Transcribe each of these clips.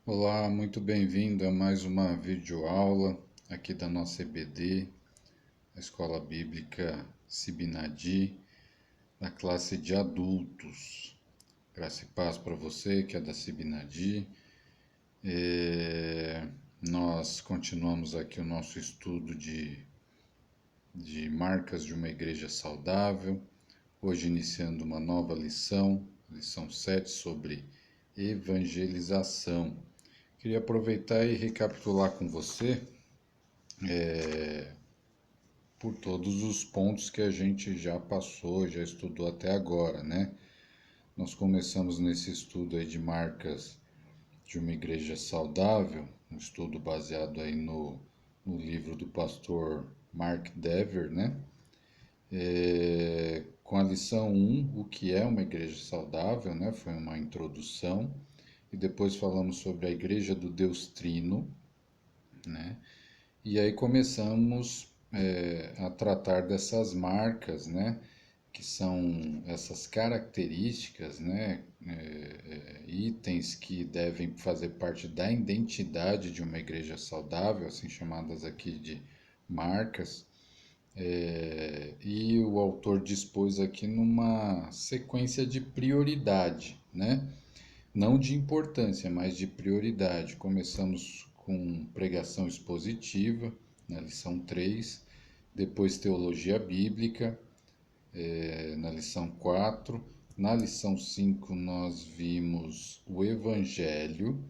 Olá, muito bem-vindo a mais uma videoaula aqui da nossa EBD, a Escola Bíblica Sibinadi, da classe de adultos. Graça e paz para você que é da Sibinadi. Nós continuamos aqui o nosso estudo de marcas de uma igreja saudável, hoje iniciando uma nova lição, lição 7 sobre evangelização. Queria aproveitar e recapitular com você por todos os pontos que a gente já passou, já estudou até agora, né? Nós começamos nesse estudo aí de marcas de uma igreja saudável, um estudo baseado aí no livro do pastor Mark Dever, né? Com a lição um, o que é uma igreja saudável, né? Foi uma introdução. E depois falamos sobre a igreja do Deus Trino, né? E aí começamos a tratar dessas marcas, né? Que são essas características, né? Itens que devem fazer parte da identidade de uma igreja saudável, assim chamadas aqui de marcas. E o autor dispôs aqui numa sequência de prioridade, né? Não de importância, mas de prioridade. Começamos com pregação expositiva, na lição 3, depois teologia bíblica, na lição 4. Na lição 5, nós vimos o evangelho.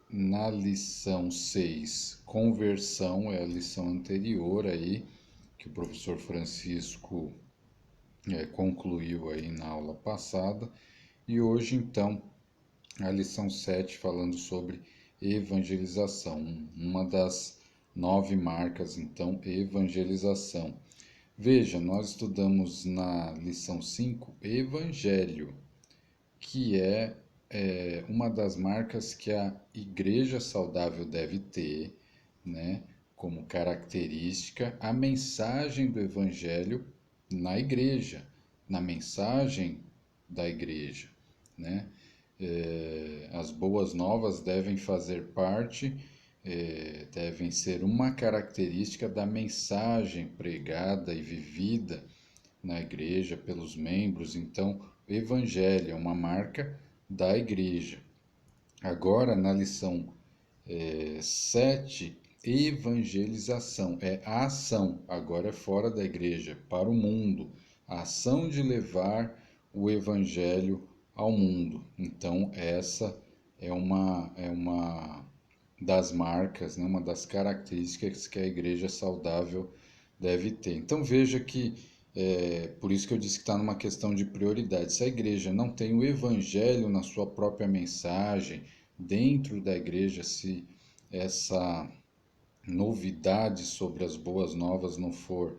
Na lição 6, conversão, é a lição anterior aí, que o professor Francisco concluiu aí na aula passada. E hoje, então, a lição 7 falando sobre evangelização, uma das 9 marcas, então, evangelização. Veja, nós estudamos na lição 5 evangelho, que é uma das marcas que a igreja saudável deve ter, né, como característica, a mensagem do evangelho na igreja, na mensagem da igreja, né? As boas novas devem fazer parte, devem ser uma característica da mensagem pregada e vivida na igreja pelos membros. Então, o evangelho é uma marca da igreja. Agora, na lição 7, evangelização é a ação, agora é fora da igreja, para o mundo, a ação de levar o evangelho ao mundo. Então, essa é uma das marcas, né, uma das características que a igreja saudável deve ter. Então, veja que, por isso que eu disse que está numa questão de prioridade. Se a igreja não tem o evangelho na sua própria mensagem, dentro da igreja, se essa novidade sobre as boas novas não for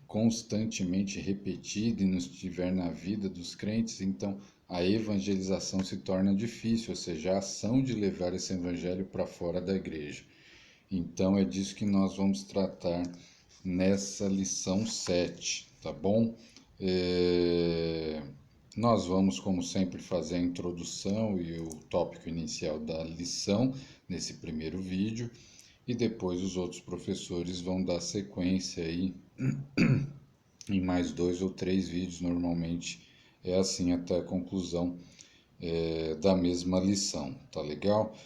constantemente repetida e não estiver na vida dos crentes, então a evangelização se torna difícil, ou seja, a ação de levar esse evangelho para fora da igreja. Então é disso que nós vamos tratar nessa lição 7, tá bom? Nós vamos, como sempre, fazer a introdução e o tópico inicial da lição nesse primeiro vídeo e depois os outros professores vão dar sequência aí em mais 2 ou 3 vídeos, normalmente é assim até a conclusão da mesma lição, tá legal?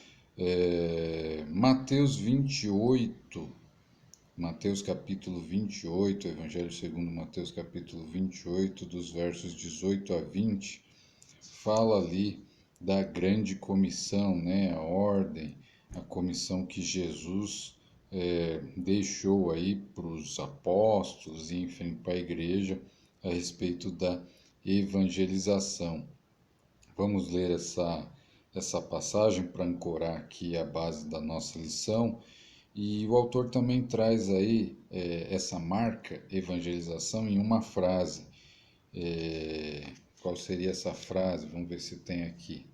Mateus 28, Mateus capítulo 28, Evangelho segundo Mateus capítulo 28, dos versos 18 a 20, fala ali da grande comissão, né? A ordem, a comissão que Jesus deixou aí para os apóstolos e enfim para a igreja a respeito da evangelização. Vamos ler essa passagem para ancorar aqui a base da nossa lição. E o autor também traz aí essa marca evangelização em uma frase. Qual seria essa frase? Vamos ver se tem aqui.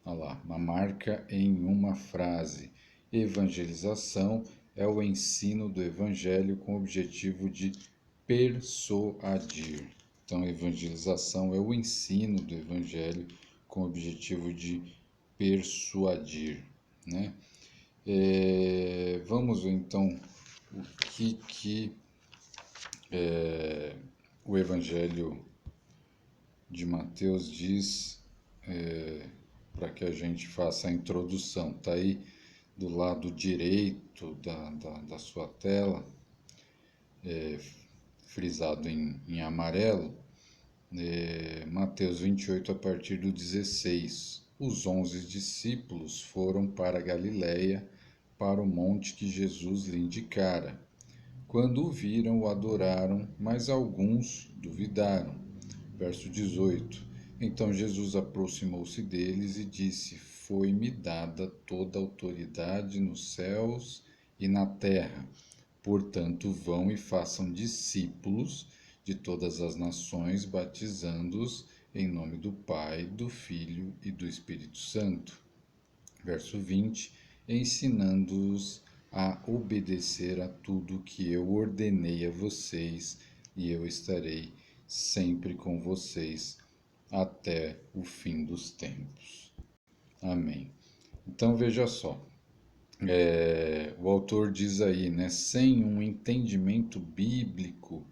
Olha lá, uma marca em uma frase. Evangelização é o ensino do evangelho com o objetivo de persuadir. Então, evangelização é o ensino do evangelho com o objetivo de persuadir, né? Vamos ver então o que o Evangelho de Mateus diz para que a gente faça a introdução. Está aí do lado direito da sua tela, frisado em amarelo, Mateus 28, a partir do 16. Os 11 discípulos foram para Galiléia, para o monte que Jesus lhe indicara. Quando o viram, o adoraram, mas alguns duvidaram. Verso 18. Então Jesus aproximou-se deles e disse: Foi-me dada toda a autoridade nos céus e na terra. Portanto, vão e façam discípulos de todas as nações, batizando-os em nome do Pai, do Filho e do Espírito Santo. Verso 20: ensinando-os a obedecer a tudo que eu ordenei a vocês, e eu estarei sempre com vocês até o fim dos tempos. Amém. Então veja só, o autor diz aí, né, sem um entendimento bíblico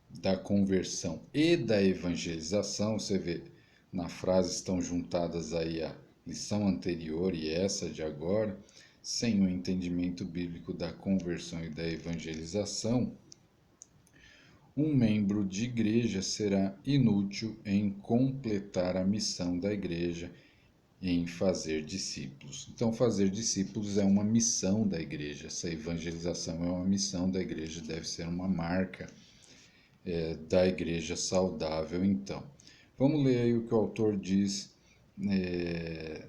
da conversão e da evangelização, você vê, na frase estão juntadas aí a lição anterior e essa de agora, sem o entendimento bíblico da conversão e da evangelização, um membro de igreja será inútil em completar a missão da igreja em fazer discípulos. Então, fazer discípulos é uma missão da igreja, essa evangelização é uma missão da igreja, deve ser uma marca da igreja saudável, então. Vamos ler aí o que o autor diz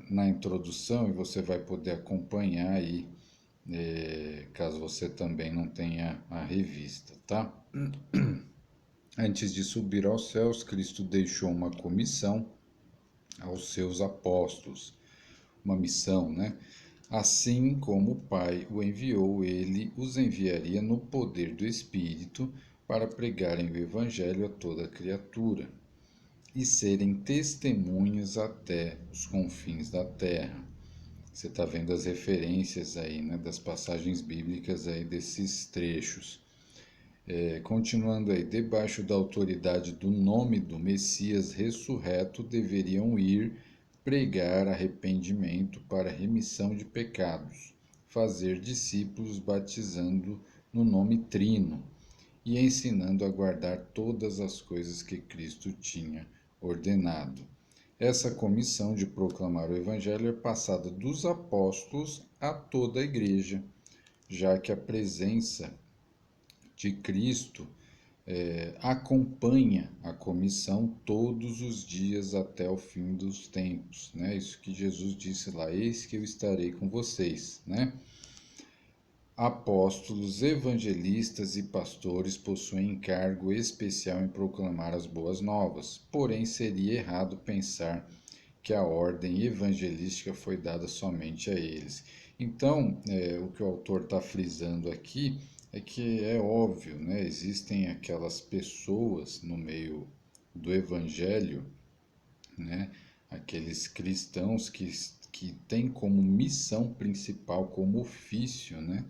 na introdução e você vai poder acompanhar aí, caso você também não tenha a revista, tá? Antes de subir aos céus, Cristo deixou uma comissão aos seus apóstolos, uma missão, né? Assim como o Pai o enviou, ele os enviaria no poder do Espírito para pregarem o Evangelho a toda criatura e serem testemunhas até os confins da terra. Você está vendo as referências aí, né, das passagens bíblicas aí desses trechos. Continuando aí, debaixo da autoridade do nome do Messias ressurreto, deveriam ir pregar arrependimento para remissão de pecados, fazer discípulos batizando no nome Trino e ensinando a guardar todas as coisas que Cristo tinha ordenado. Essa comissão de proclamar o Evangelho é passada dos apóstolos a toda a igreja, já que a presença de Cristo acompanha a comissão todos os dias até o fim dos tempos, né? Isso que Jesus disse lá, eis que eu estarei com vocês, né? Apóstolos, evangelistas e pastores possuem encargo especial em proclamar as boas novas, porém seria errado pensar que a ordem evangelística foi dada somente a eles. Então, o que o autor está frisando aqui é que é óbvio, né? Existem aquelas pessoas no meio do evangelho, né? Aqueles cristãos que têm como missão principal, como ofício, né?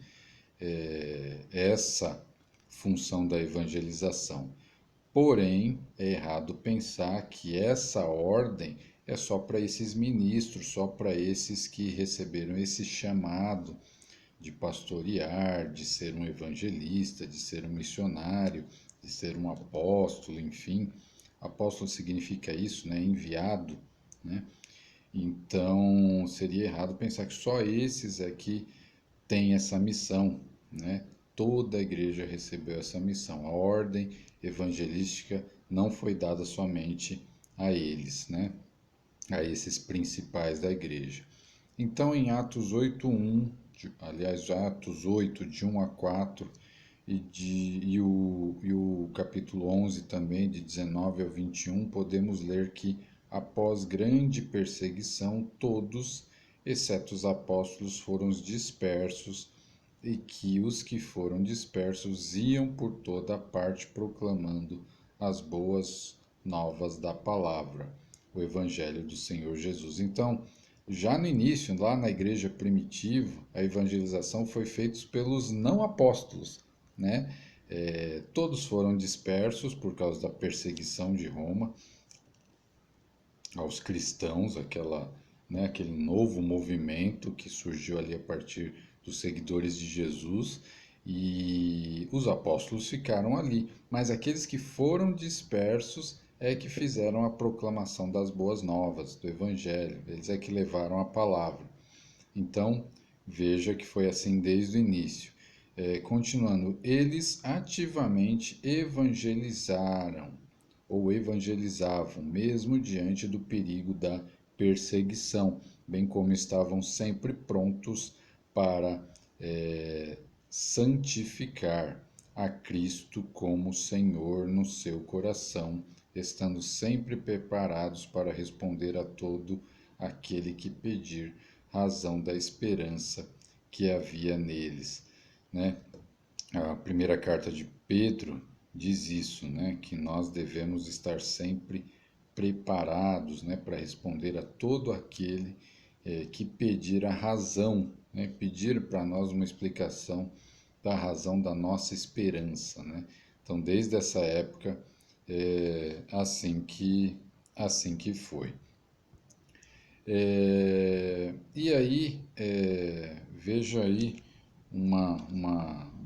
Essa função da evangelização. Porém, é errado pensar que essa ordem é só para esses ministros, só para esses que receberam esse chamado de pastorear, de ser um evangelista, de ser um missionário, de ser um apóstolo, enfim. Apóstolo significa isso, né? Enviado, né? Então, seria errado pensar que só esses aqui têm essa missão, né? Toda a igreja recebeu essa missão. A ordem evangelística não foi dada somente a eles, né? A esses principais da igreja. Então, em Atos 8:1, aliás, Atos 8, de 1 a 4, e o capítulo 11 também, de 19 ao 21, podemos ler que, após grande perseguição, todos, exceto os apóstolos, foram dispersos, e que os que foram dispersos iam por toda a parte proclamando as boas novas da palavra. o Evangelho do Senhor Jesus. Então, já no início, lá na igreja primitiva, a evangelização foi feita pelos não apóstolos, né? Todos foram dispersos por causa da perseguição de Roma aos cristãos, aquele novo movimento que surgiu ali a partir dos seguidores de Jesus, e os apóstolos ficaram ali, mas aqueles que foram dispersos é que fizeram a proclamação das boas novas, do Evangelho, eles é que levaram a palavra. Então, veja que foi assim desde o início. Continuando, eles ativamente evangelizaram ou evangelizavam, mesmo diante do perigo da perseguição, bem como estavam sempre prontos para santificar a Cristo como Senhor no seu coração, estando sempre preparados para responder a todo aquele que pedir razão da esperança que havia neles, né? A primeira carta de Pedro diz isso, né? Que nós devemos estar sempre preparados, né? Para responder a todo aquele que pedir a razão, né? Pedir para nós uma explicação da razão da nossa esperança, né? Então, desde essa época, é assim que foi. E aí, veja aí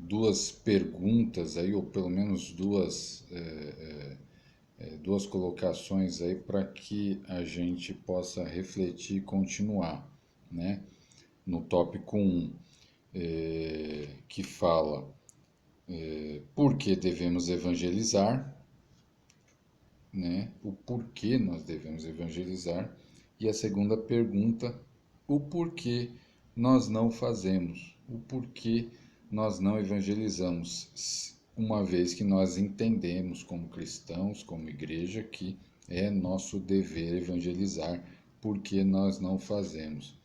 duas perguntas aí, ou pelo menos duas colocações aí para que a gente possa refletir e continuar, né? No tópico 1, que fala por que devemos evangelizar, né? O porquê nós devemos evangelizar. E a segunda pergunta, o porquê nós não fazemos, o porquê nós não evangelizamos, uma vez que nós entendemos como cristãos, como igreja, que é nosso dever evangelizar, porque nós não fazemos.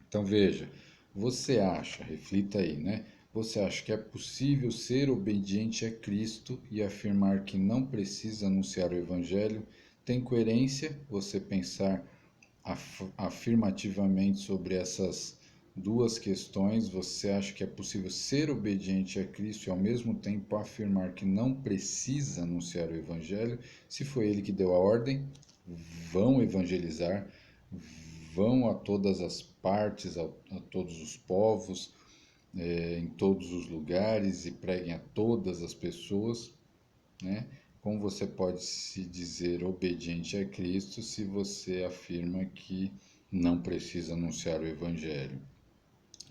Então veja, você acha, reflita aí, né? Você acha que é possível ser obediente a Cristo e afirmar que não precisa anunciar o Evangelho? Tem coerência você pensar afirmativamente sobre essas duas questões? Você acha que é possível ser obediente a Cristo e ao mesmo tempo afirmar que não precisa anunciar o Evangelho? Se foi Ele que deu a ordem, vão evangelizar, vão a todas as partes, a todos os povos, em todos os lugares e preguem a todas as pessoas, né? Como você pode se dizer obediente a Cristo se você afirma que não precisa anunciar o Evangelho?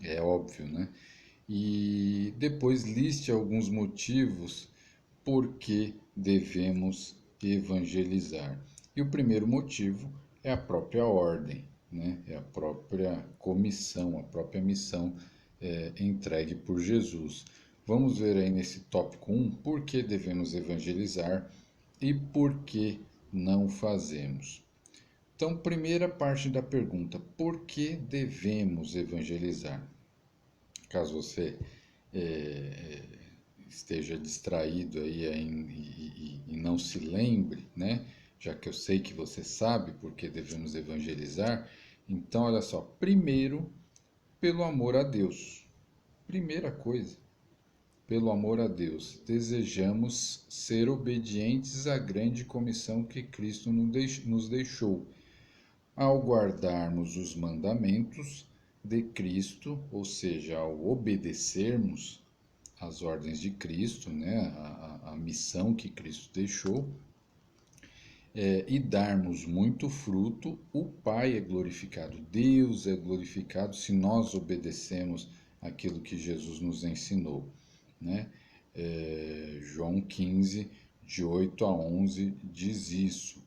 É óbvio, né? E depois liste alguns motivos por que devemos evangelizar. E o primeiro motivo é a própria ordem, né? É a própria comissão, a própria missão entregue por Jesus. Vamos ver aí nesse tópico 1 por que devemos evangelizar e por que não fazemos. Então, primeira parte da pergunta: por que devemos evangelizar? Caso você esteja distraído aí e não se lembre, né? Já que eu sei que você sabe por que devemos evangelizar, então olha só, primeiro, pelo amor a Deus. Primeira coisa, pelo amor a Deus, desejamos ser obedientes à grande comissão que Cristo nos deixou, ao guardarmos os mandamentos de Cristo, ou seja, ao obedecermos às ordens de Cristo, né, a missão que Cristo deixou, e darmos muito fruto, o Pai é glorificado, Deus é glorificado se nós obedecemos aquilo que Jesus nos ensinou, né? João 15, de 8 a 11, diz isso.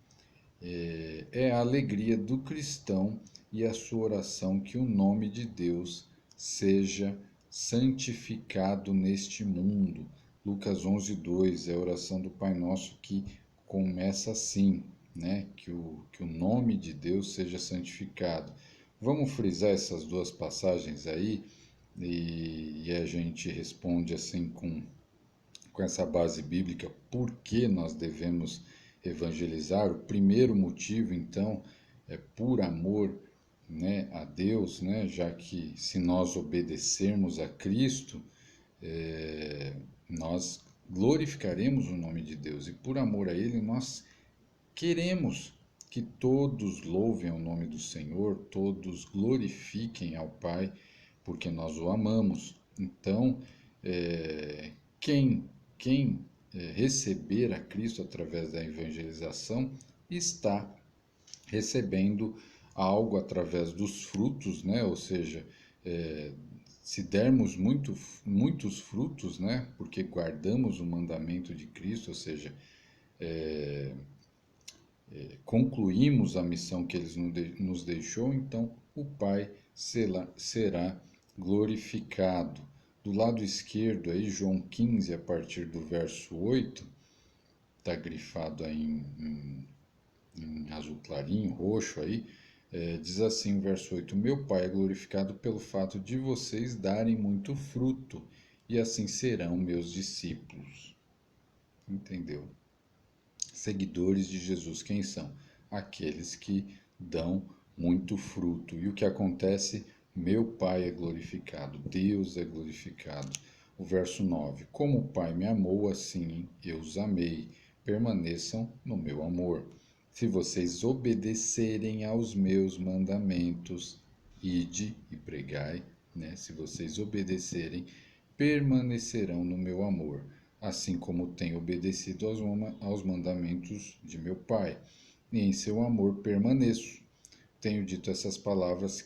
É a alegria do cristão e a sua oração que o nome de Deus seja santificado neste mundo. Lucas 11, 2 é a oração do Pai Nosso que começa assim, né? Que o nome de Deus seja santificado. Vamos frisar essas duas passagens aí e a gente responde assim com essa base bíblica, por que nós devemos evangelizar. O primeiro motivo, então, é por amor, né, a Deus, né, já que se nós obedecermos a Cristo, nós glorificaremos o nome de Deus e por amor a Ele nós queremos que todos louvem o nome do Senhor, todos glorifiquem ao Pai, porque nós o amamos. Então, quem receber a Cristo através da evangelização está recebendo algo através dos frutos, né? Ou seja, se dermos muitos frutos, né? Porque guardamos o mandamento de Cristo, ou seja, concluímos a missão que Ele nos deixou, então o Pai será glorificado. Do lado esquerdo, aí, João 15, a partir do verso 8, está grifado aí em azul clarinho, roxo aí, diz assim, verso 8: Meu Pai é glorificado pelo fato de vocês darem muito fruto, e assim serão meus discípulos. Entendeu? Seguidores de Jesus, quem são? Aqueles que dão muito fruto. E o que acontece? Meu Pai é glorificado, Deus é glorificado. O verso 9: Como o Pai me amou, assim eu os amei. Permaneçam no meu amor. Se vocês obedecerem aos meus mandamentos, ide e pregai, né? Se vocês obedecerem, permanecerão no meu amor, assim como tenho obedecido aos mandamentos de meu Pai, e em seu amor permaneço. Tenho dito essas palavras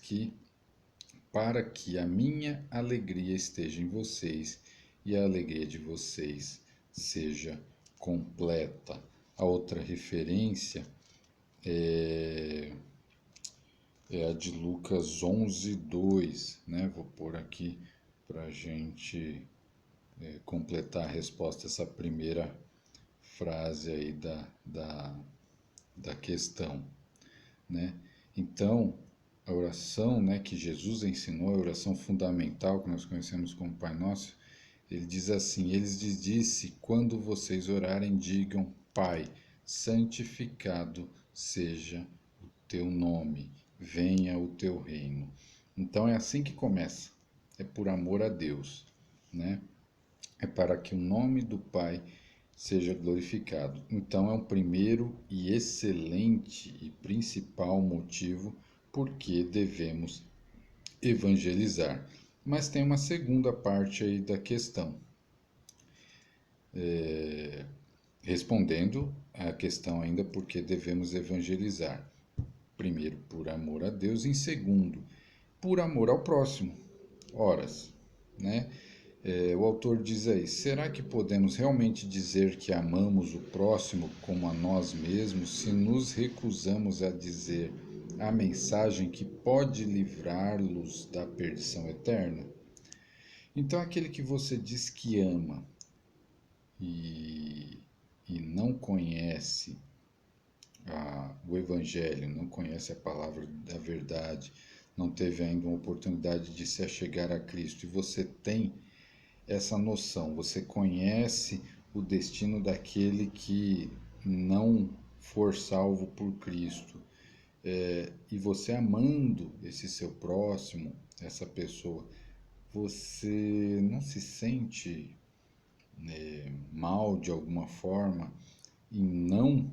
para que a minha alegria esteja em vocês e a alegria de vocês seja completa. A outra referência é a de Lucas 11:2, né? Vou pôr aqui para a gente completar a resposta a essa primeira frase aí da questão, né? Então, a oração, né, que Jesus ensinou, a oração fundamental que nós conhecemos como Pai Nosso, ele diz assim: Eles lhes disse, quando vocês orarem, digam, Pai, santificado seja o teu nome, venha o teu reino. Então é assim que começa, é por amor a Deus, né? É para que o nome do Pai seja glorificado. Então é um primeiro e excelente e principal motivo por que devemos evangelizar. Mas tem uma segunda parte aí da questão. Respondendo à questão ainda por que devemos evangelizar. Primeiro, por amor a Deus, e em segundo, por amor ao próximo. Horas, né? O autor diz aí: será que podemos realmente dizer que amamos o próximo como a nós mesmos se nos recusamos a dizer a mensagem que pode livrá-los da perdição eterna? Então, aquele que você diz que ama e, e não conhece o Evangelho, não conhece a palavra da verdade, não teve ainda uma oportunidade de se achegar a Cristo, e você tem essa noção, você conhece o destino daquele que não for salvo por Cristo, e você amando esse seu próximo, essa pessoa, você não se sente mal de alguma forma em não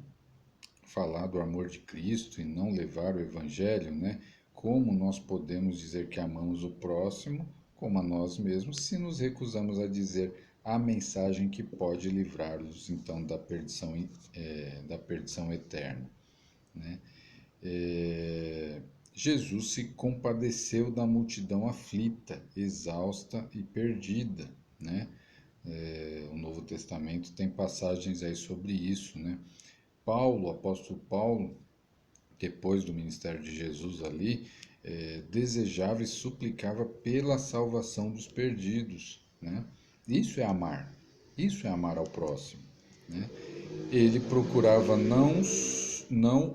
falar do amor de Cristo e não levar o Evangelho, né? Como nós podemos dizer que amamos o próximo como a nós mesmos se nos recusamos a dizer a mensagem que pode livrá-los então da perdição eterna, né? Jesus se compadeceu da multidão aflita, exausta e perdida, né? O Novo Testamento tem passagens aí sobre isso, né? Paulo, o apóstolo Paulo, depois do ministério de Jesus ali, desejava e suplicava pela salvação dos perdidos, né? Isso é amar ao próximo, né? Ele procurava não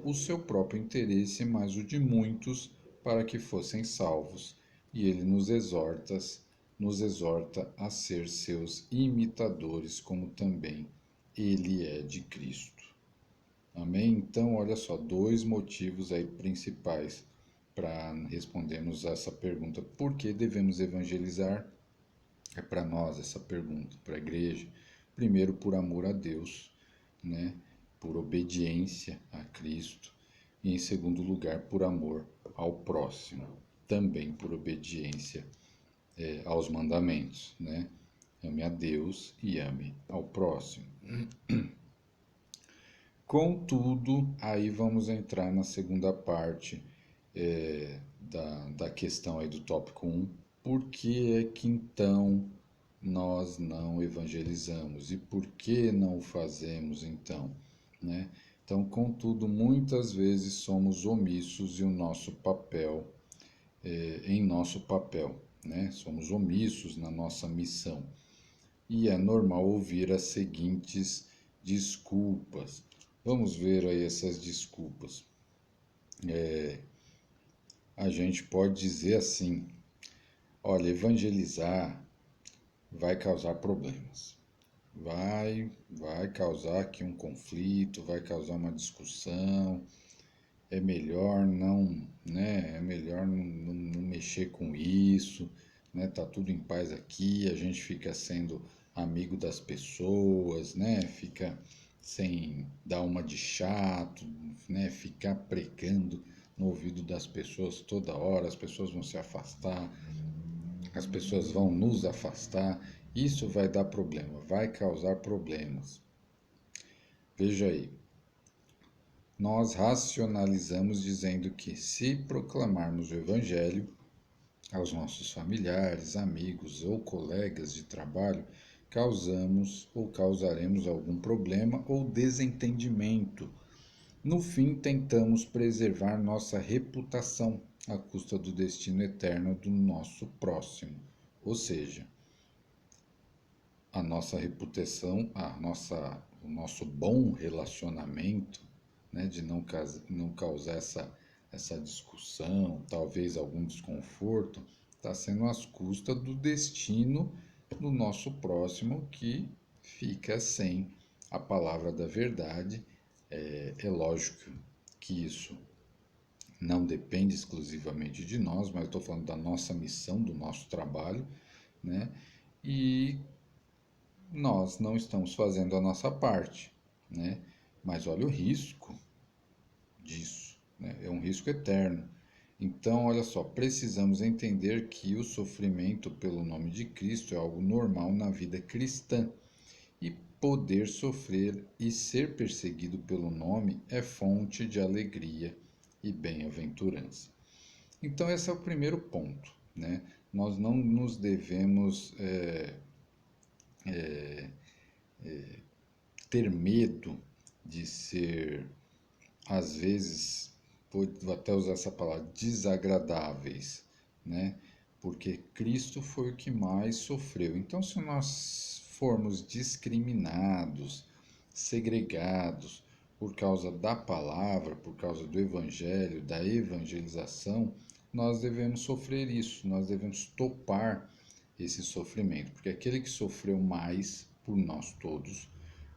o seu próprio interesse, mas o de muitos, para que fossem salvos. E ele nos exorta a ser seus imitadores, como também ele é de Cristo. Amém? Então, olha só, dois motivos aí principais para respondermos essa pergunta. Por que devemos evangelizar? É para nós essa pergunta, para a igreja. Primeiro, por amor a Deus, né? Por obediência a Cristo. E em segundo lugar, por amor ao próximo, também por obediência aos mandamentos, né? Ame a Deus e ame ao próximo. Contudo, aí vamos entrar na segunda parte da questão aí do tópico um. Por que é que então nós não evangelizamos? E por que não o fazemos então? Né? Então, contudo, muitas vezes somos omissos e o nosso papel, em nosso papel, né? Somos omissos na nossa missão. E é normal ouvir as seguintes desculpas. Vamos ver aí essas desculpas. A gente pode dizer assim: olha, evangelizar vai causar problemas. Vai causar aqui um conflito, vai causar uma discussão. É melhor não, né? É melhor não mexer com isso, né? Tá tudo em paz aqui, a gente fica sendo amigo das pessoas, né? Fica sem dar uma de chato, né? Ficar pregando no ouvido das pessoas toda hora, as pessoas vão se afastar, as pessoas vão nos afastar, isso vai dar problema, vai causar problemas. Veja aí, nós racionalizamos dizendo que, se proclamarmos o Evangelho aos nossos familiares, amigos ou colegas de trabalho, causamos ou causaremos algum problema ou desentendimento. No fim, tentamos preservar nossa reputação à custa do destino eterno do nosso próximo. Ou seja, a nossa reputação, o nosso bom relacionamento, né, de não causar essa discussão, talvez algum desconforto, está sendo às custas do destino do nosso próximo que fica sem a palavra da verdade. É lógico que isso não depende exclusivamente de nós, mas estou falando da nossa missão, do nosso trabalho, né? E nós não estamos fazendo a nossa parte, né? Mas olha o risco disso, né? É um risco eterno. Então, olha só, precisamos entender que o sofrimento pelo nome de Cristo é algo normal na vida cristã. E poder sofrer e ser perseguido pelo nome é fonte de alegria e bem-aventurança. Então, esse é o primeiro ponto, né? Nós não nos devemos ter medo de ser, às vezes, vou até usar essa palavra, desagradáveis, né? Porque Cristo foi o que mais sofreu. Então, se nós formos discriminados, segregados por causa da palavra, por causa do evangelho, da evangelização, nós devemos sofrer isso, nós devemos topar esse sofrimento, porque aquele que sofreu mais por nós todos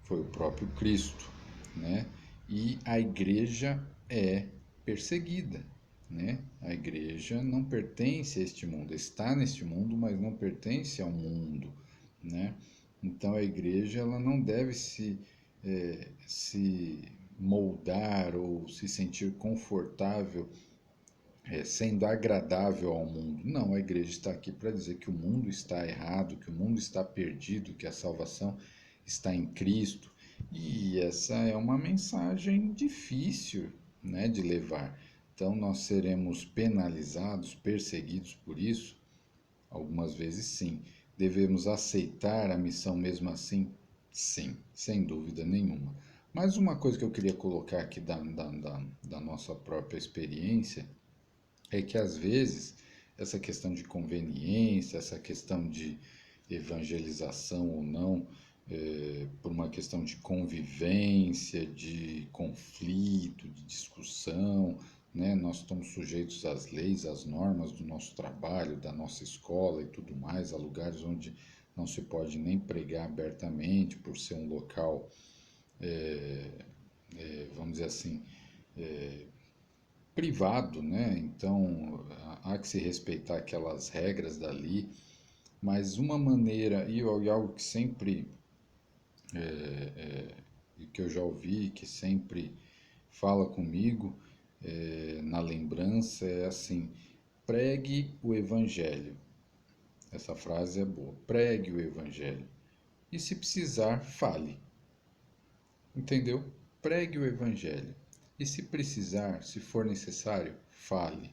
foi o próprio Cristo, né? E a igreja é perseguida, né? A igreja não pertence a este mundo, está neste mundo, mas não pertence ao mundo, né? Então a igreja ela não deve se moldar ou se sentir confortável sendo agradável ao mundo. Não, a igreja está aqui para dizer que o mundo está errado, que o mundo está perdido, que a salvação está em Cristo. E essa é uma mensagem difícil, né, de levar. Então nós seremos penalizados, perseguidos por isso? Algumas vezes sim. Devemos aceitar a missão mesmo assim? Sim, sem dúvida nenhuma. Mas uma coisa que eu queria colocar aqui da nossa própria experiência é que às vezes essa questão de conveniência, essa questão de evangelização ou não, por uma questão de convivência, de conflito, de discussão, né? Nós estamos sujeitos às leis, às normas do nosso trabalho, da nossa escola e tudo mais, a lugares onde não se pode nem pregar abertamente por ser um local vamos dizer assim, privado, né? Então há que se respeitar aquelas regras dali, mas uma maneira, e algo que sempre, e que eu já ouvi, que sempre fala comigo na lembrança, é assim: pregue o evangelho. Essa frase é boa. Pregue o evangelho. E se precisar, fale. Entendeu? Pregue o evangelho. E se precisar, se for necessário, fale.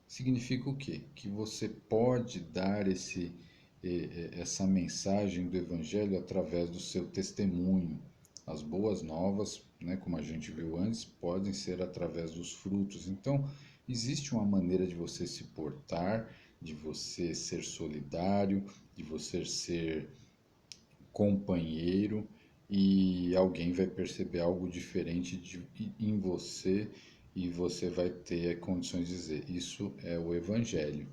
Significa o quê? Que você pode dar essa mensagem do evangelho através do seu testemunho. As boas novas, né, como a gente viu antes, podem ser através dos frutos. Então, existe uma maneira de você se portar, de você ser solidário, de você ser companheiro, e alguém vai perceber algo diferente em você, e você vai ter condições de dizer: isso é o Evangelho,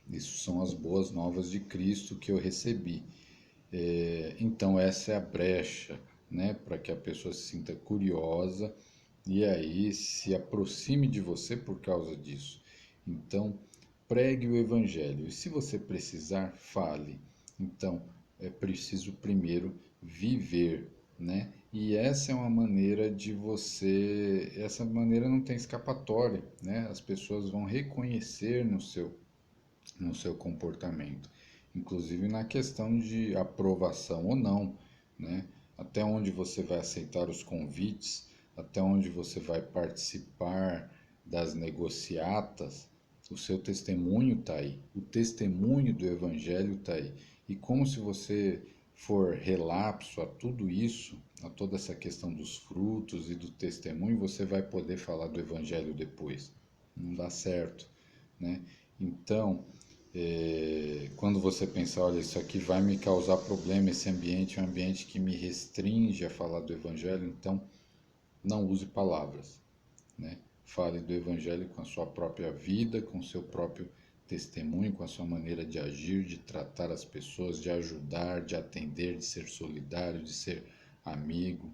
isso são as boas novas de Cristo que eu recebi. Então, essa é a brecha, né, para que a pessoa se sinta curiosa e aí se aproxime de você por causa disso. Então, pregue o Evangelho. E se você precisar, fale. Então, é preciso primeiro viver, né? E essa é uma maneira de você. Essa maneira não tem escapatória, né? As pessoas vão reconhecer no seu comportamento, inclusive na questão de aprovação ou não, né? Até onde você vai aceitar os convites, até onde você vai participar das negociatas, o seu testemunho está aí, o testemunho do Evangelho está aí. E como se você for relapso a tudo isso, a toda essa questão dos frutos e do testemunho, você vai poder falar do Evangelho depois. Não dá certo, né? Então, quando você pensar, olha, isso aqui vai me causar problema, esse ambiente é um ambiente que me restringe a falar do Evangelho, então não use palavras, né? Fale do Evangelho com a sua própria vida, com o seu próprio testemunho, com a sua maneira de agir, de tratar as pessoas, de ajudar, de atender, de ser solidário, de ser amigo.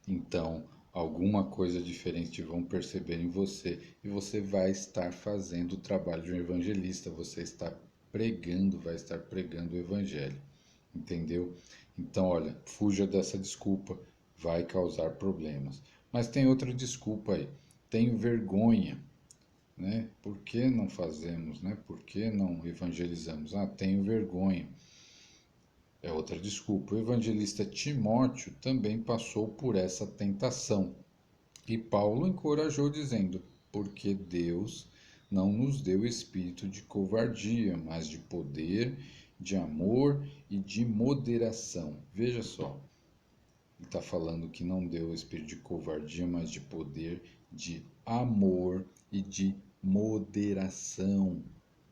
Então, alguma coisa diferente vão perceber em você e você vai estar fazendo o trabalho de um evangelista, você está pregando, vai estar pregando o evangelho, entendeu? Então, olha, fuja dessa desculpa, vai causar problemas. Mas tem outra desculpa aí, tenho vergonha, né? Por que não fazemos, né? Por que não evangelizamos? Ah, tenho vergonha. É outra desculpa. O evangelista Timóteo também passou por essa tentação. E Paulo encorajou, dizendo: porque Deus não nos deu espírito de covardia, mas de poder, de amor e de moderação. Veja só, ele está falando que não deu espírito de covardia, mas de poder, de amor e de moderação,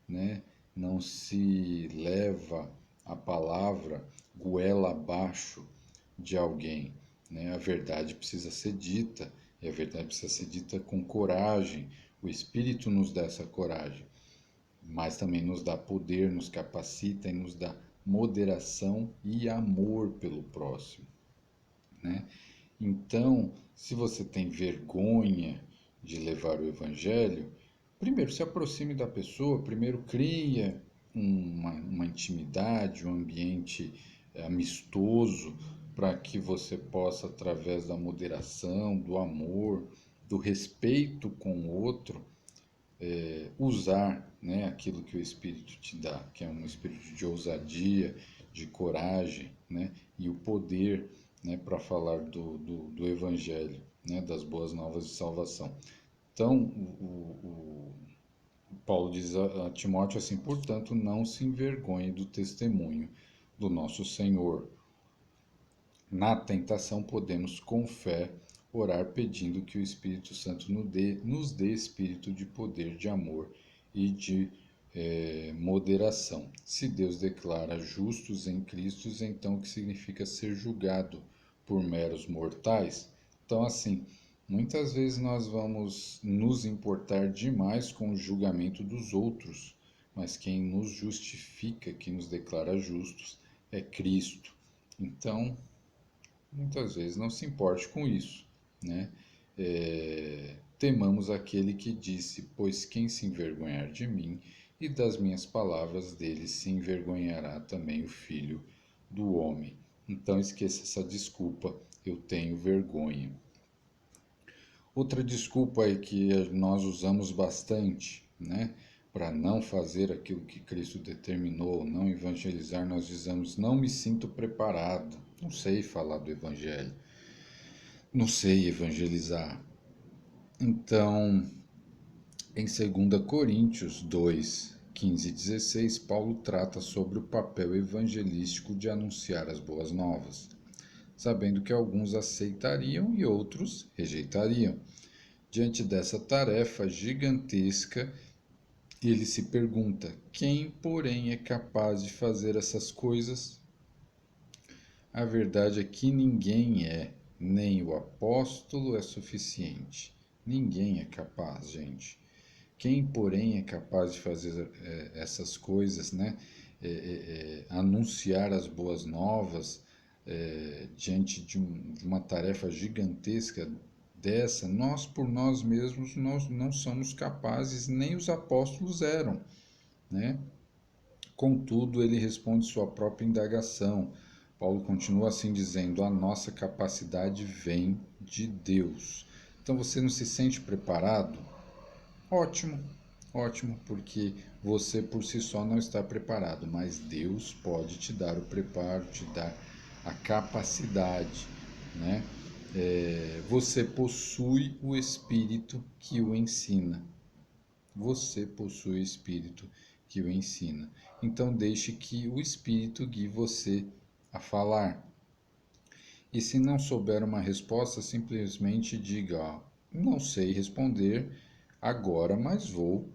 né? Não se leva a palavra goela abaixo de alguém, né? A verdade precisa ser dita, e a verdade precisa ser dita com coragem. O Espírito nos dá essa coragem, mas também nos dá poder, nos capacita e nos dá moderação e amor pelo próximo, né? Então, se você tem vergonha de levar o evangelho, primeiro se aproxime da pessoa, primeiro cria uma intimidade, um ambiente amistoso, para que você possa, através da moderação, do amor, do respeito com o outro, usar, né, aquilo que o Espírito te dá, que é um espírito de ousadia, de coragem, né, e o poder, né, para falar do Evangelho, né, das boas novas de salvação. Então, o Paulo diz a Timóteo assim: portanto, não se envergonhe do testemunho do nosso Senhor. Na tentação, podemos, com fé, orar pedindo que o Espírito Santo nos dê espírito de poder, de amor e de moderação. Se Deus declara justos em Cristo, então o que significa ser julgado por meros mortais? Então, assim, muitas vezes nós vamos nos importar demais com o julgamento dos outros, mas quem nos justifica, quem nos declara justos, é Cristo. Então, muitas vezes não se importe com isso, né? Temamos aquele que disse: pois quem se envergonhar de mim e das minhas palavras, dele se envergonhará também o filho do homem. Então esqueça essa desculpa, eu tenho vergonha. Outra desculpa aí que nós usamos bastante, né? Para não fazer aquilo que Cristo determinou, não evangelizar, nós dizemos: não me sinto preparado, não sei falar do Evangelho, não sei evangelizar. Então, em 2 Coríntios 2, 15 e 16, Paulo trata sobre o papel evangelístico de anunciar as boas novas, sabendo que alguns aceitariam e outros rejeitariam. Diante dessa tarefa gigantesca, ele se pergunta: quem, porém, é capaz de fazer essas coisas? A verdade é que ninguém é, nem o apóstolo é suficiente. Ninguém é capaz, gente. Quem, porém, é capaz de fazer essas coisas, né? Anunciar as boas novas diante de uma tarefa gigantesca dessa, nós por nós mesmos nós não somos capazes, nem os apóstolos eram, né? Contudo, ele responde sua própria indagação. Paulo continua assim dizendo: a nossa capacidade vem de Deus. Então você não se sente preparado? Ótimo, ótimo, porque você por si só não está preparado, mas Deus pode te dar o preparo, te dar a capacidade, né? Você possui o Espírito que o ensina. Você possui o Espírito que o ensina. Então deixe que o Espírito guie você a falar. E se não souber uma resposta, simplesmente diga: não sei responder agora, mas vou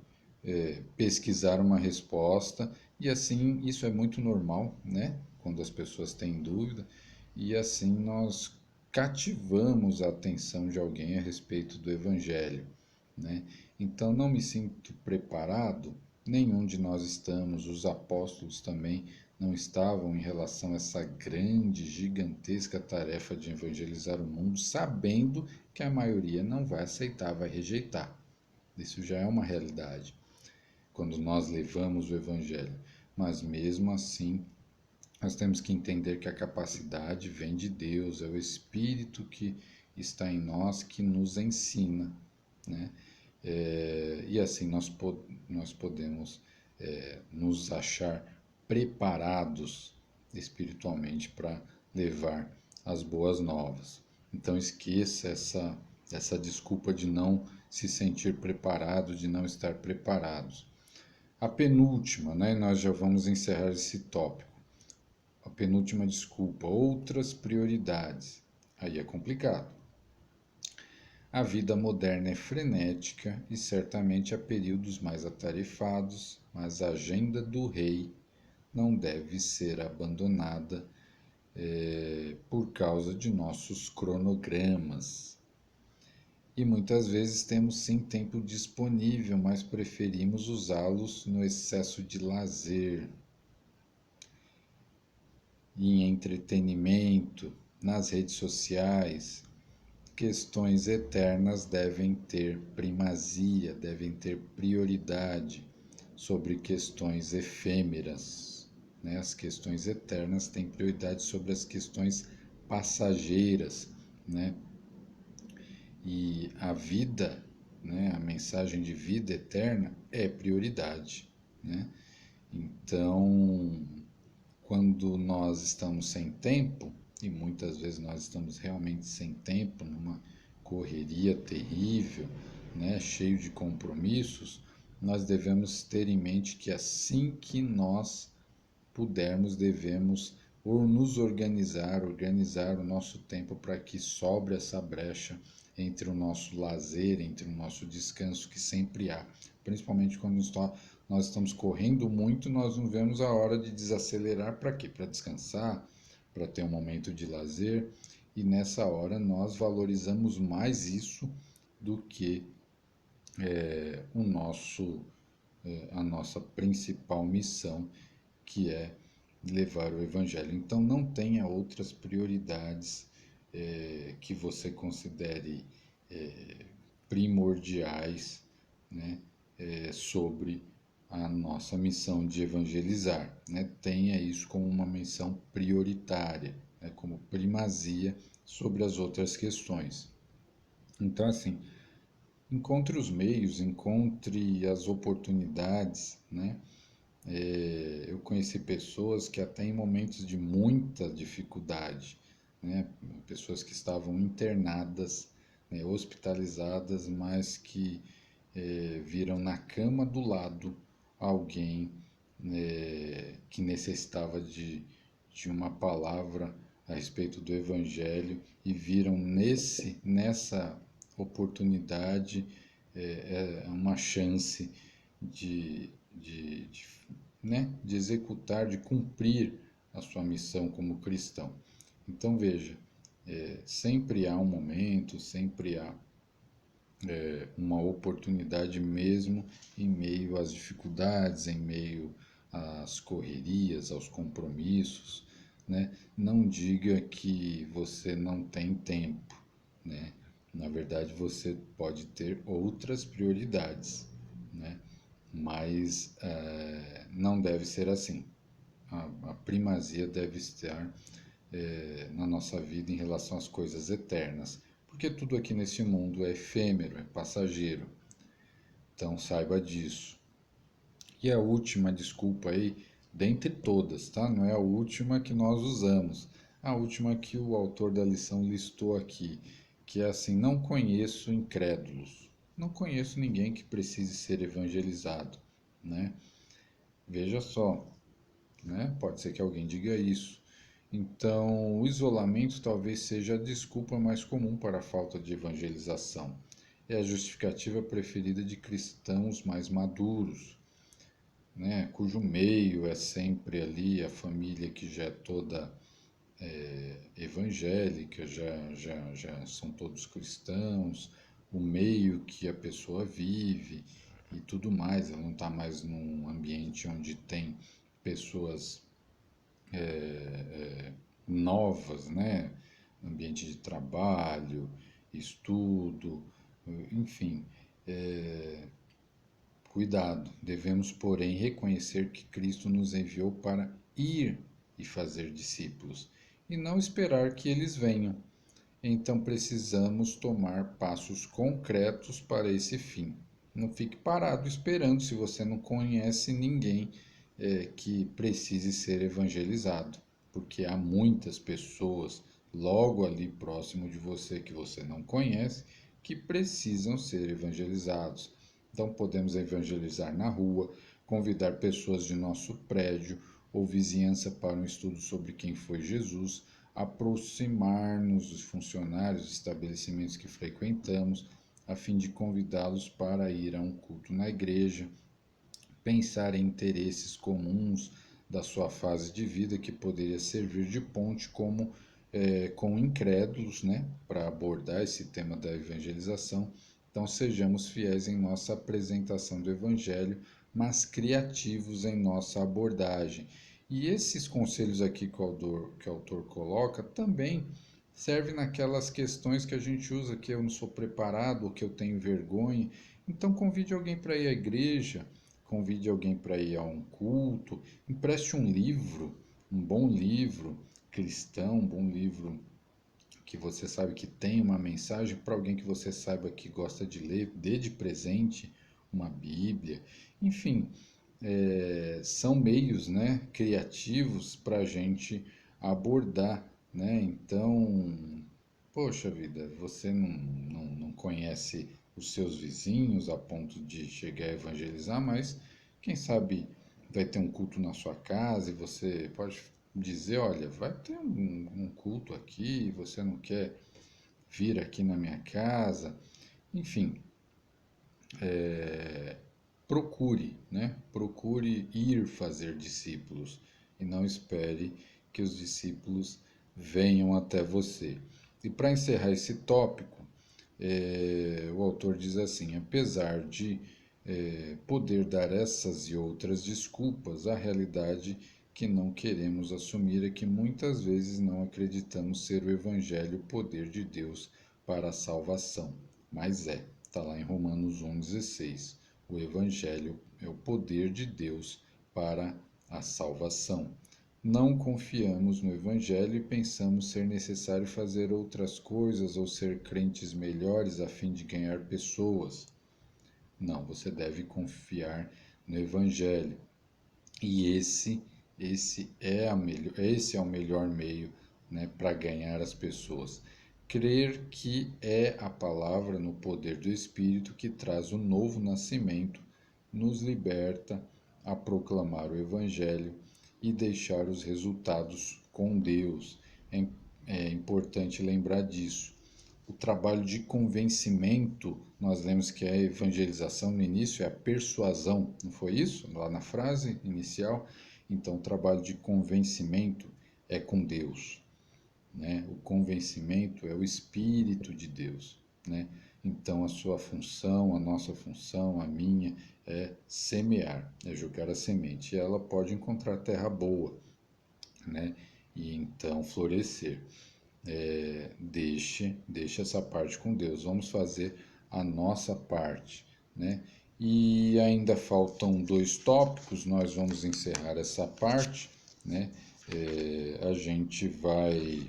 pesquisar uma resposta. E assim, isso é muito normal, né? Quando as pessoas têm dúvida. E assim nós cativamos a atenção de alguém a respeito do Evangelho, né? Então não me sinto preparado, nenhum de nós estamos, os apóstolos também não estavam em relação a essa grande, gigantesca tarefa de evangelizar o mundo, sabendo que a maioria não vai aceitar, vai rejeitar. Isso já é uma realidade quando nós levamos o evangelho. Mas mesmo assim, nós temos que entender que a capacidade vem de Deus, é o Espírito que está em nós que nos ensina, né? E assim nós podemos nos achar preparados espiritualmente para levar as boas novas. Então esqueça essa desculpa de não se sentir preparado, de não estar preparados. A penúltima, né? Nós já vamos encerrar esse tópico. A penúltima desculpa, outras prioridades. Aí é complicado. A vida moderna é frenética e certamente há períodos mais atarefados, mas a agenda do rei não deve ser abandonada por causa de nossos cronogramas. E muitas vezes temos sim tempo disponível, mas preferimos usá-los no excesso de lazer e entretenimento, nas redes sociais. Questões eternas devem ter primazia, devem ter prioridade sobre questões efêmeras, né? As questões eternas têm prioridade sobre as questões passageiras, né? E a vida, né? A mensagem de vida eterna é prioridade, né? Então, quando nós estamos sem tempo, e muitas vezes nós estamos realmente sem tempo, numa correria terrível, né, cheio de compromissos, nós devemos ter em mente que assim que nós pudermos, devemos ou nos organizar, organizar o nosso tempo para que sobre essa brecha entre o nosso lazer, entre o nosso descanso que sempre há. Principalmente quando nós estamos correndo muito, nós não vemos a hora de desacelerar para quê? Para descansar, para ter um momento de lazer. E nessa hora nós valorizamos mais isso do que o nosso, a nossa principal missão, que é levar o Evangelho. Então não tenha outras prioridades que você considere primordiais, né, sobre a nossa missão de evangelizar, né? Tenha isso como uma missão prioritária, né, como primazia sobre as outras questões. Então, assim, encontre os meios, encontre as oportunidades, né? Eu conheci pessoas que até em momentos de muita dificuldade, né? Pessoas que estavam internadas, né, hospitalizadas, mas que viram na cama do lado alguém que necessitava de uma palavra a respeito do Evangelho e viram nessa oportunidade uma chance de, né, de executar, de cumprir a sua missão como cristão. Então veja, sempre há um momento, sempre há uma oportunidade mesmo em meio às dificuldades, em meio às correrias, aos compromissos, né? Não diga que você não tem tempo, né? Na verdade, você pode ter outras prioridades, né? Mas não deve ser assim. A primazia deve estar na nossa vida em relação às coisas eternas, porque tudo aqui nesse mundo é efêmero, é passageiro. Então saiba disso. E a última desculpa aí, dentre todas, tá? Não é a última que nós usamos, a última que o autor da lição listou aqui, que é assim: não conheço incrédulos, não conheço ninguém que precise ser evangelizado, né? Veja só, né? Pode ser que alguém diga isso. Então, o isolamento talvez seja a desculpa mais comum para a falta de evangelização. É a justificativa preferida de cristãos mais maduros, né? Cujo meio é sempre ali a família que já é toda evangélica, já são todos cristãos, o meio que a pessoa vive e tudo mais. Ela não está mais num ambiente onde tem pessoas novas, né? Ambiente de trabalho, estudo, enfim. Cuidado, devemos, porém, reconhecer que Cristo nos enviou para ir e fazer discípulos, e não esperar que eles venham. Então precisamos tomar passos concretos para esse fim. Não fique parado esperando se você não conhece ninguém que precise ser evangelizado, porque há muitas pessoas logo ali próximo de você que você não conhece que precisam ser evangelizados. Então podemos evangelizar na rua, convidar pessoas de nosso prédio ou vizinhança para um estudo sobre quem foi Jesus, aproximar-nos dos funcionários dos estabelecimentos que frequentamos, a fim de convidá-los para ir a um culto na igreja, pensar em interesses comuns da sua fase de vida que poderia servir de ponte com incrédulos, né, para abordar esse tema da evangelização. Então sejamos fiéis em nossa apresentação do evangelho, mas criativos em nossa abordagem. E esses conselhos aqui que o autor coloca também servem naquelas questões que a gente usa, que eu não sou preparado ou que eu tenho vergonha. Então convide alguém para ir à igreja, convide alguém para ir a um culto, empreste um livro, um bom livro cristão, um bom livro que você sabe que tem uma mensagem para alguém que você saiba que gosta de ler, dê de presente uma Bíblia, enfim, são meios, né, criativos para a gente abordar, né? Então, poxa vida, você não conhece os seus vizinhos a ponto de chegar a evangelizar, mas quem sabe vai ter um culto na sua casa e você pode dizer, olha, vai ter um culto aqui, você não quer vir aqui na minha casa, enfim, procure, né? Procure ir fazer discípulos e não espere que os discípulos venham até você. E para encerrar esse tópico, o autor diz assim: apesar de poder dar essas e outras desculpas, a realidade que não queremos assumir é que muitas vezes não acreditamos ser o Evangelho o poder de Deus para a salvação. Mas está lá em Romanos 1,16. O Evangelho é o poder de Deus para a salvação. Não confiamos no Evangelho e pensamos ser necessário fazer outras coisas ou ser crentes melhores a fim de ganhar pessoas. Não, você deve confiar no Evangelho. E esse é o melhor meio, né, para ganhar as pessoas. Crer que é a palavra no poder do Espírito que traz o novo nascimento, nos liberta a proclamar o Evangelho e deixar os resultados com Deus. É importante lembrar disso. O trabalho de convencimento, nós lemos que a evangelização no início é a persuasão, não foi isso? Lá na frase inicial. Então, o trabalho de convencimento é com Deus, né? O convencimento é o Espírito de Deus, né? Então, a sua função, a nossa função, a minha, é semear, é jogar a semente. E ela pode encontrar terra boa, né? E então florescer. Deixe essa parte com Deus. Vamos fazer a nossa parte, né? E ainda faltam 2 tópicos, nós vamos encerrar essa parte, né? A gente vai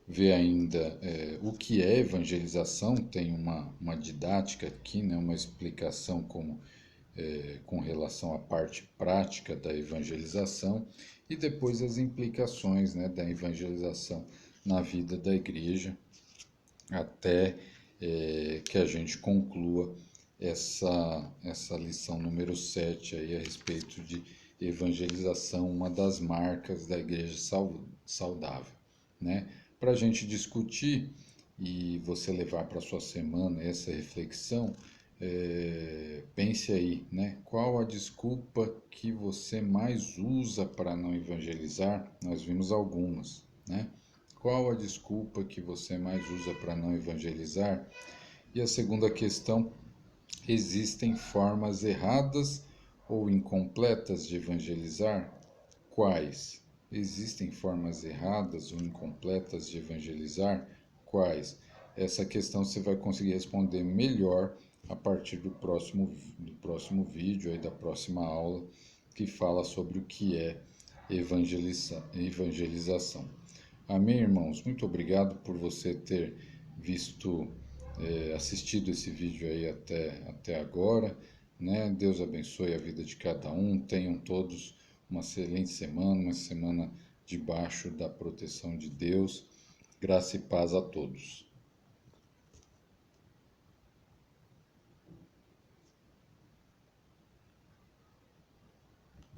ver ainda o que é evangelização, tem uma didática aqui, né? Uma explicação com relação à parte prática da evangelização e depois as implicações, né, da evangelização na vida da igreja, até que a gente conclua essa lição número 7 aí a respeito de evangelização, uma das marcas da igreja saudável, né? Para a gente discutir e você levar para a sua semana essa reflexão, pense aí, né? Qual a desculpa que você mais usa para não evangelizar? Nós vimos algumas, né? Qual a desculpa que você mais usa para não evangelizar? E a segunda questão, existem formas erradas ou incompletas de evangelizar? Quais? Existem formas erradas ou incompletas de evangelizar? Quais? Essa questão você vai conseguir responder melhor a partir do próximo vídeo, aí da próxima aula, que fala sobre o que é evangelização. Amém, irmãos? Muito obrigado por você ter assistido esse vídeo aí até agora, né? Deus abençoe a vida de cada um. Tenham todos uma excelente semana, uma semana debaixo da proteção de Deus. Graça e paz a todos.